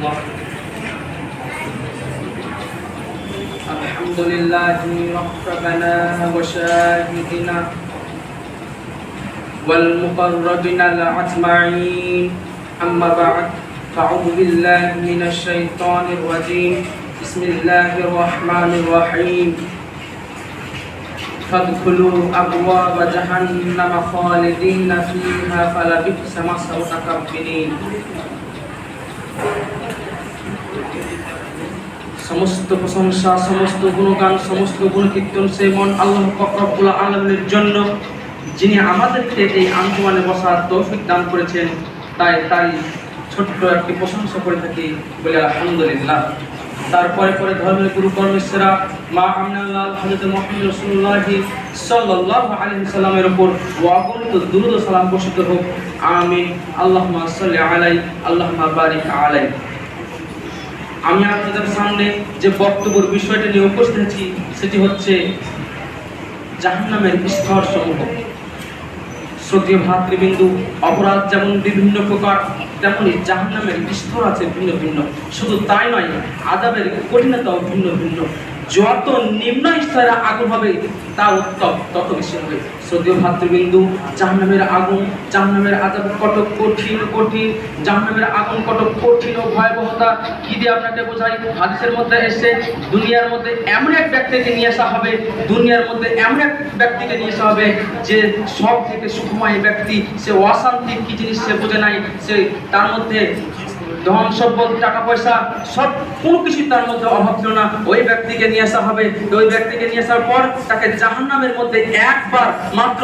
الله. الحمد لله ربنا وشاهدنا والمقربين الأجمعين. أما بعد فأعوذ بالله من الشيطان الرجيم. بسم الله الرحمن الرحيم. فادخلوا أبواب جهنم خالدين فيها فلبئس مثوى المتكبرين. সমস্ত প্রশংসা, সমস্ত গুণগান, সমস্ত গুণকীর্তন সেই মন আল্লাহ পাক রব্বুল আলামিনের জন্য, যিনি আমাদেরকে এই আঞ্জুমানে বসার তৌফিক দান করেছেন। তাই ছোট্ট একটি প্রশংসা করে থাকি, বলে আলহামদুলিল্লাহ। তারপরে ধর্মের গুরু কর্মেশ্বরা মা আমিনাল্লাহ হযরত মুহাম্মদ রাসূলুল্লাহ সাল্লাল্লাহু আলাইহি সাল্লামের উপর অগণিত দুরূদ ও সালাম বর্ষিত হোক, আমিন। আল্লাহুম্মা সাল্লি আলাইহি আল্লাহুম্মা বারিক আলাইহি। আমি আপনাদের সামনে যে বক্তব্যের বিষয়টা নিয়ে উপস্থিত আছি সেটি হচ্ছে জাহান্নামের স্তর সমূহ। শ্রদ্ধেয় ভাতৃবৃন্দু, অপরাধ যেমন বিভিন্ন প্রকার, তেমনি জাহান্নামের স্তর আছে ভিন্ন ভিন্ন। শুধু তাই নয়, আযাবের কঠিনতাও ভিন্ন ভিন্ন। যত নিম্ন স্তরের আগুন হবে তার উত্তপ তত বেশি হবে। শ্রদ্ধেয় ভাতৃবৃন্দু, জাহান্নামের আগুন, জাহান্নামের আযাব কত কঠিন, জাহান্নামের আগুন কত কঠিন ও ভয়াবহতা কি দিয়ে আপনাকে বোঝাই। হাদিসের মধ্যে এসে দুনিয়ার মধ্যে এমন এক ব্যক্তিকে নিয়ে আসা হবে, দুনিয়ার মধ্যে এমন এক ব্যক্তিকে নিয়ে আসা হবে যে সব থেকে সুখময় ব্যক্তি। সে অশান্তি কি জিনিস সে বোঝে নাই। সে তার মধ্যে ধন সম্পদ, টাকা পয়সা সব কোনো কিছুই তার মধ্যে অভাব ছিল না। ওই ব্যক্তিকে নিয়ে আসা হবে। ওই ব্যক্তিকে নিয়ে আসার পর তাকে জাহান্নামের মধ্যে মাত্র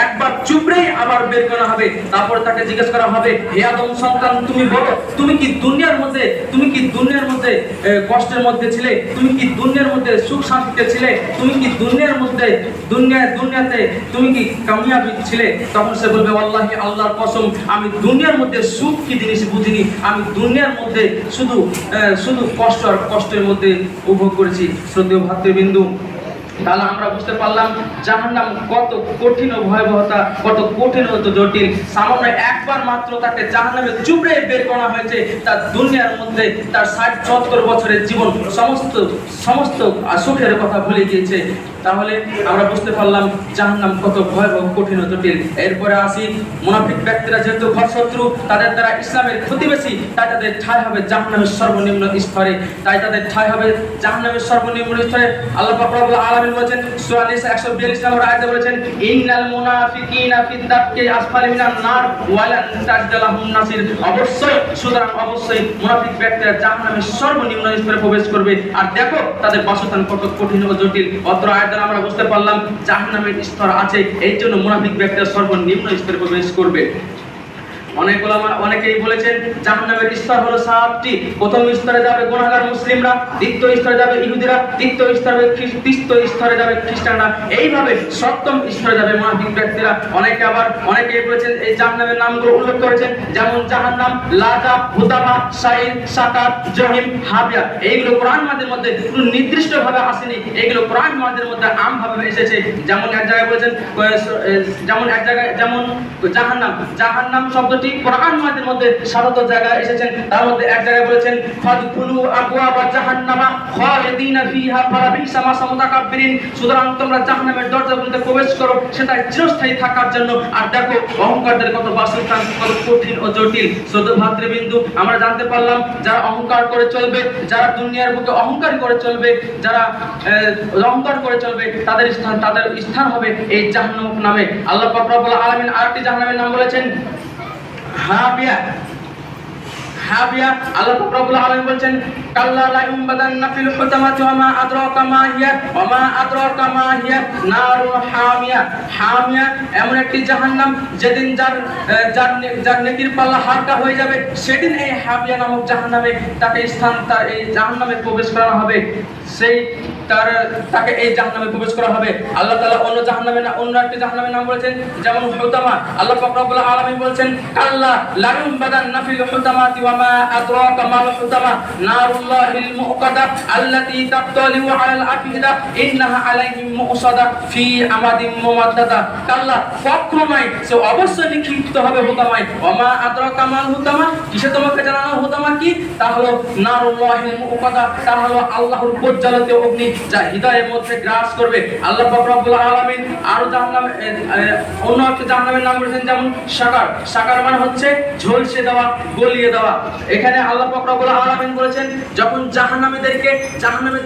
একবার চুপড়েই আবার বের করা হবে। তারপর তাকে জিজ্ঞেস করা হবে, হে আদম সন্তান, তুমি বলো, তুমি কি দুনিয়ার মধ্যে কষ্টের মধ্যে ছিলে? তুমি কি দুনিয়ার মধ্যে সুখ শান্তিতে ছিলে? তুমি কি দুনিয়ার মধ্যে দুনিয়াতে তুমি কি কামিয়াবি ছিলে? তখন সে বলবে, আল্লাহি, আল্লাহর কসম, আমি দুনিয়ার মধ্যে সুখ কি জিনিস বুঝিনি। আমি দুনিয়ার মধ্যে শুধু কষ্ট আর কষ্টের মধ্যে উপভোগ করেছি। শ্রদ্ধেয় ভাতৃবৃন্দু, তাহলে আমরা বুঝতে পারলাম জাহান্নাম কত কঠিন ও ভয়াবহতা, কত কঠিন ও জটিল। সামান্য একবার মাত্র তাকে জাহান্নামে চুবড়ে বের করা হয়েছে। তার দুনিয়ার মধ্যে তার 60-70 বছরের জীবন সমস্ত সুখের কথা ভুলে গিয়েছে। তাহলে আমরা বুঝতে পারলাম জাহান্নাম কত ভয়াবহ, কঠিন ও জটিল। এরপরে আসি, মুনাফিক ব্যক্তিরা যেহেতু ঘরশত্রু, তাদের দ্বারা ইসলামের ক্ষতি বেশি, তাই তাদের ঠাঁই হবে জাহান্নামের সর্বনিম্ন স্তরে। আল্লাহ পাক রব্বুল আলামিন বলেছেন সূরা নিসা 142 নম্বর আয়াতে বলেছেন, ইন্নাল মুনাফিকিনা ফিদ দারকি আসফালি মিনান নার ওয়া লা তাজিদ লাহুম নাসির। অবশ্যই মুনাফিক ব্যক্তিরা জাহান্নামের সর্বনিম্ন স্তরে প্রবেশ করবে। আর দেখো তাদের বাসস্থান কত কঠিন ও জটিল। অত্র আয়াত দ্বারা আমরা বুঝতে পারলাম জাহান্নামের স্তর আছে, এই জন্য মুনাফিক ব্যক্তিরা সর্বনিম্ন স্তরে প্রবেশ করবে। অনেকেই বলেছেন জাহান্নামের স্তর হলো 7টি। প্রথম স্তরে যাবে গুনাহগার মুসলিমরা, দ্বিতীয় স্তরে যাবে ইহুদিরা, তৃতীয় স্তরে যাবে খ্রিস্টানরা, এইভাবে সপ্তম স্তরে যাবে মুনাফিক ব্যক্তিরা। অনেকেই বলেছেন এই জাহান্নামের নামগুলো উল্লেখ করেছেন, যেমন জাহান্নাম, লাযা, হুতামা, সাইর, সাকার, জহিম, হাবিয়া। এইগুলো কোরআন মাজিদের মধ্যে কোনো নির্দিষ্টভাবে আসেনি, এগুলো কোরআন মাজিদের মধ্যে আমভাবে এসেছে। যেমন এক জায়গায় বলেছেন, যেমন জাহান্নাম শব্দ কোরআন মাজিদের মধ্যে ৭ জায়গায় এসেছেন। তার মধ্যে এক জায়গায় বলেছেন, ফাদখুলু আবওয়াবা জাহান্নামা খালিদিনা ফিহা ফালাবিসা মাসাওয়াল মুতাকাব্বিরিন। সুতরাং তোমরা জাহান্নামের দরজাগুলোতে প্রবেশ করো, সেটা চিরস্থায়ী থাকার জন্য। আর দেখো অহংকারদের কত বাসস্থান, কত কঠিন ও জটিল। শ্রদ্ধেয় ভাতৃবৃন্দু, আমরা জানতে পারলাম যারা অহংকার করে চলবে, যারা দুনিয়ার বুকে অহংকার করে চলবে, তাদের স্থান হবে এই জাহান্নাম নামে। আল্লাহ পাক রব্বুল আলামিন আরেকটি জাহান্নামের নাম বলেছেন হাবিয়া। আল্লাহ পাক রব্বুল আলামিন বলেন, কাল্লা লা ইউমবাদান্না ফিল হুতামাতি ওয়া মা আদরাকা মা হিয়া নারুন হামিয়া। এমন একটি জাহান্নাম যেদিন যার নেকির পাল্লা হালকা হয়ে যাবে, সেদিন এই হাবিয়া নামক জাহান্নামে তার এই জাহান্নামে প্রবেশ করানো হবে। তাকে এই জাহান্নামে প্রবেশ করা হবে। আল্লাহ তাআলা অন্য একটি জাহান্নামের নাম বলেছেন, যেমন হুতামা। আল্লাহ পাক রব্বুল আলামিন বলেন, কাল্লা লা ইউমবাদান্না ফিল হুতামাতি ওয়া ওয়া মা আদরাকা মাল হুতামা নারুল্লাহিল মুকাদ্দা আল্লাতী তাত্তালিউ আলাল আফিদা ইন্নাহা আলাইহিম মুসাদা ফি আমাদিন মুমাদ্দাদা। কাল্লা, কখনোই সে অবশ্যই নিক্ষিপ্ত হবে হুতামায়। ওয়া মা আদরাকা মাল হুতামা, কিসে তোমাকে জানানো হুতামা কি? তা হলো নারুল্লাহিল মুকাদ্দা, তা হলো আল্লাহর প্রজ্বলিত অগ্নি, যা হৃদয়ের মধ্যে গ্রাস করবে। আল্লাহ পাক রব্বুল আলামিন আরো জাহান্নাম অন্য একটা জাহান্নামের নাম বলেছেন যেমন সাকার। সাকার মানে হচ্ছে ঝলসে দেওয়া, গলিয়ে দেওয়া। এখানে আল্লাহ পাক রব্বুল আলামিন বলেছেন যখন জাহান্নামের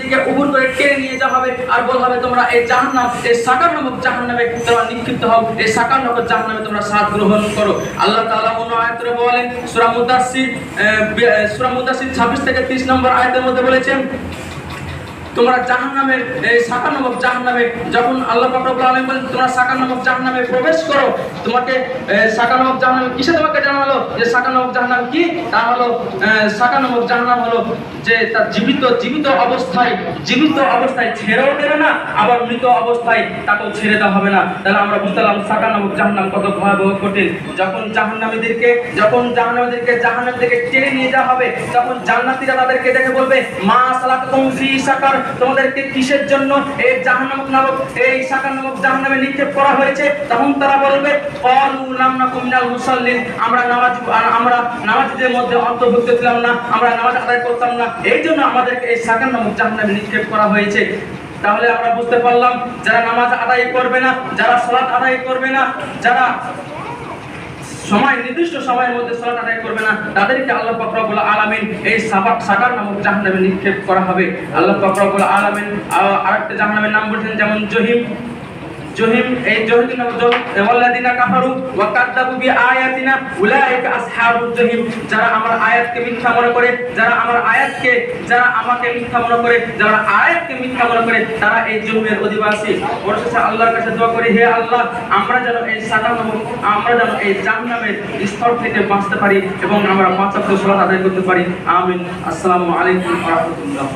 দিকে উবুর করে টেনে নিয়ে যাওয়া হবে আর বলা হবে তোমরা এই জাহান্নাম, এই সাকার নামক জাহান্নামে তোমরা নিক্ষিপ্ত হও, এই সাকার নামক জাহান্নামে তোমরা স্বাদ গ্রহণ করো। আল্লাহ তাআলা অন্য আয়াতে বলেন সূরা মুদাসসির 26 থেকে 30 নম্বর আয়াতের মধ্যে বলেছেন তোমরা জাহান্নামের এই সাকার নামক জাহান্নামে, যখন আল্লাহ পাক রব্বুল আলামিন বলেন তোমরা সাকার নামক জাহান্নামে প্রবেশ করো, তোমাকে সাকার নামক জাহান্নামে কিসে তোমাকে জানালো যে সাকার নামক জাহান্নাম কি? তা হলো সাকার নামক জাহান্নাম হলো যে তার জীবিত অবস্থায় ছেড়েও দেবে না, আবার মৃত অবস্থায় তাকেও ছেড়ে দেওয়া হবে না। তাহলে আমরা বুঝতে পারলাম সাকার নামক জাহান্নাম কত ভয়াবহ কঠিন। যখন জাহান্নামীদেরকে জাহান্নাম থেকে টেনে নিয়ে যাওয়া হবে, তখন জান্নাতীরা তাদেরকে দেখে বলবে মা সালাকাকুম ফি সাকার, তোমাদেরকে কিসের জন্য এই সাকার নামক জাহান্নামে নিক্ষেপ করা হয়েছে? তখন তারা বলবে ক্বালু লাম নাকু মিনাল মুসাল্লিন, আমরা নামাজীদের মধ্যে অন্তর্ভুক্ত ছিলাম না, আমরা নামাজ আদায় করতাম না, এই জন্য আমাদেরকে এই সাকার নামক জাহান্নামে নিক্ষেপ করা হয়েছে। তাহলে আমরা বুঝতে পারলাম যারা নামাজ আদায় করবে না, যারা সালাত আদায় করবে না, যারা নির্দিষ্ট সময়ের মধ্যে সালাত আদায় করবে না, তাদেরকে আল্লাহ পাক রব্বুল আলামিন এই সাকার নামক জাহান্নামে নিক্ষেপ করা হবে। আল্লাহ পাক রব্বুল আলামিন আরেকটা জাহান্নামের নাম বলেছেন যেমন জহিম। এই জহিম ওয়াল্লাযিনা কাফারু ওয়া কাযযাবু বিআয়াতিনা উলাইকা আসহাবুল জহিম, যারা আমার আয়াতকে মিথ্যা মনে করে, যারা আমাকে মিথ্যা মনে করে, যারা আয়াতকে মিথ্যা মনে করে, তারা এই জহিমের অধিবাসী। অবশেষে আল্লাহর কাছে দোয়া করি, হে আল্লাহ, আমরা যেন এই জাহান্নামের স্তর থেকে বাঁচতে পারি এবং আমরা 5 ওয়াক্ত সালাত আদায় করতে পারি। আমিন। আসসালামু আলাইকুম ওয়া রাহমাতুল্লাহ।